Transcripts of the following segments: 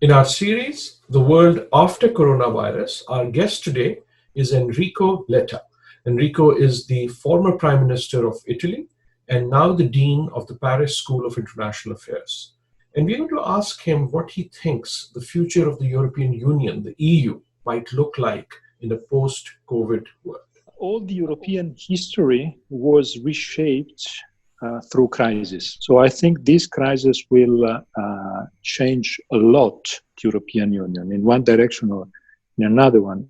In our series, The World After Coronavirus, our guest today is Enrico Letta. Enrico is the former Prime Minister of Italy and now the Dean of the Paris School of International Affairs. And we're going to ask him what he thinks the future of the European Union, the EU, might look like in a post-COVID world. All the European history was reshaped through crisis. So I think this crisis will change a lot the European Union in one direction or in another one.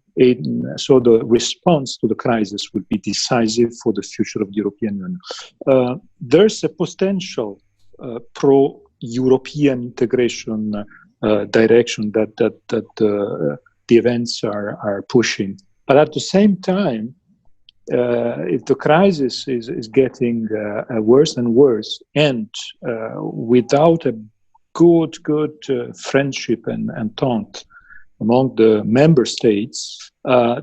So the response to the crisis will be decisive for the future of the European Union. There's a potential pro-European integration direction that the events are pushing. But at the same time, if the crisis is getting worse and worse, and without a good friendship and entente among the member states,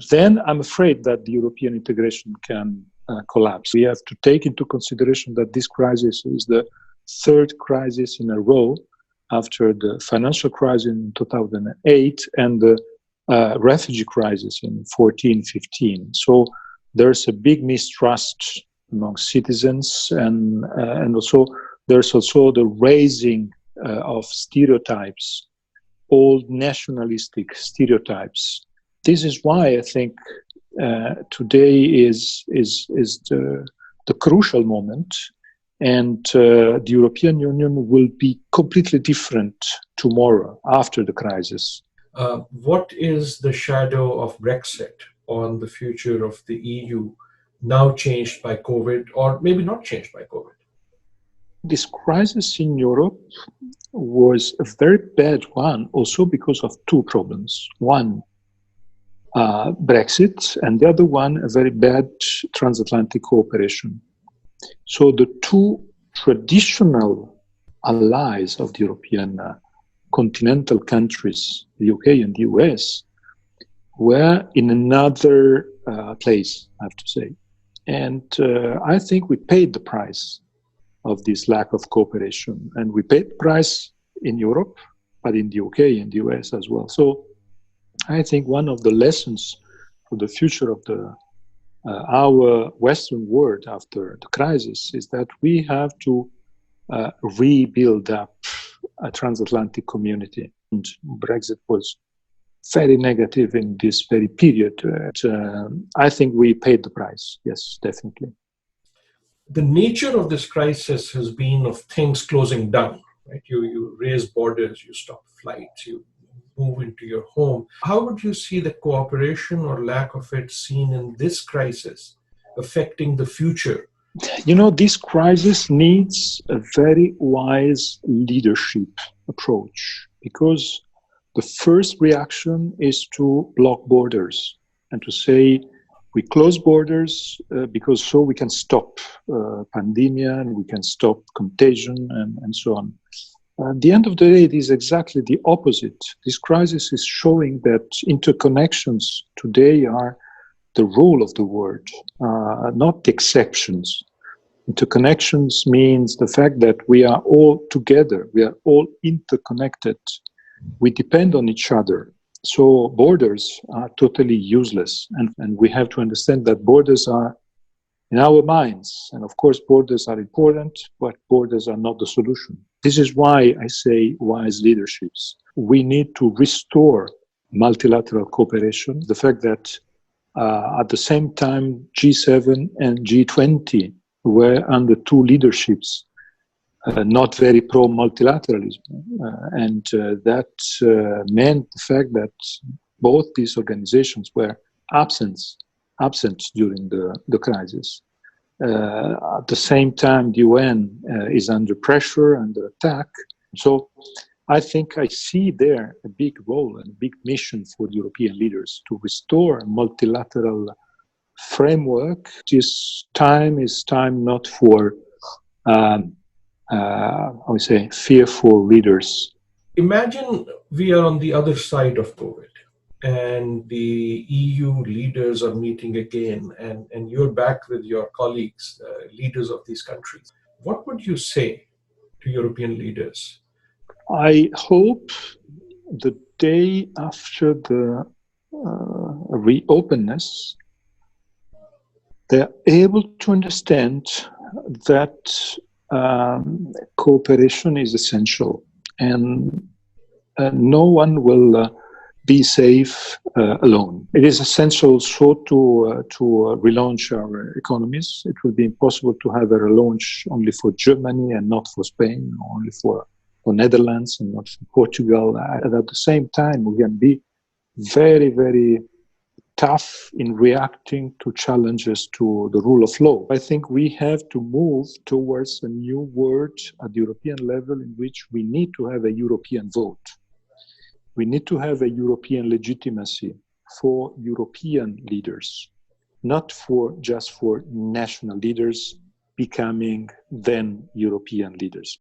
then I'm afraid that the European integration can collapse. We have to take into consideration that this crisis is the third crisis in a row after the financial crisis in 2008 and the refugee crisis in 14-15. So there's a big mistrust among citizens, and also there's also the raising of stereotypes, old nationalistic stereotypes. This is why I think today is the crucial moment, and the European Union will be completely different tomorrow after the crisis. What is the shadow of Brexit on the future of the EU now changed by COVID, or maybe not changed by COVID? This crisis in Europe was a very bad one, also because of two problems. One, Brexit, and the other one, a very bad transatlantic cooperation. So the two traditional allies of the European continental countries, the UK and the US, were in another place, I have to say. And I think we paid the price of this lack of cooperation. And we paid the price in Europe, but in the UK and the US as well. So I think one of the lessons for the future of our Western world after the crisis is that we have to rebuild up a transatlantic community. And Brexit was very negative in this very period. I think we paid the price. Yes, definitely. The nature of this crisis has been of things closing down, right? You raise borders, you stop flights, you move into your home. How would you see the cooperation or lack of it seen in this crisis affecting the future? You know, this crisis needs a very wise leadership approach, because the first reaction is to block borders and to say we close borders because so we can stop pandemic and we can stop contagion and so on. At the end of the day, it is exactly the opposite. This crisis is showing that interconnections today are the rule of the world, not the exceptions. Interconnections means the fact that we are all together, we are all interconnected. We depend on each other. So borders are totally useless. And we have to understand that borders are in our minds. And of course, borders are important, but borders are not the solution. This is why I say wise leaderships. We need to restore multilateral cooperation. The fact that at the same time, G7 and G20 were under two leaderships, not very pro-multilateralism. And that meant the fact that both these organizations were absent during the crisis. At the same time, the UN is under pressure, under attack. So I think I see there a big role and a big mission for the European leaders to restore a multilateral framework. This time is time not for fearful leaders. Imagine we are on the other side of COVID and the EU leaders are meeting again and you're back with your colleagues, leaders of these countries. What would you say to European leaders? I hope the day after the reopenness, they're able to understand that cooperation is essential, and no one will be safe alone. It is essential also to relaunch our economies. It will be impossible to have a relaunch only for Germany and not for Spain, or only for Netherlands and not for Portugal. And at the same time, we can be very, very tough in reacting to challenges to the rule of law. I think we have to move towards a new world at the European level in which we need to have a European vote. We need to have a European legitimacy for European leaders, not just for national leaders becoming then European leaders.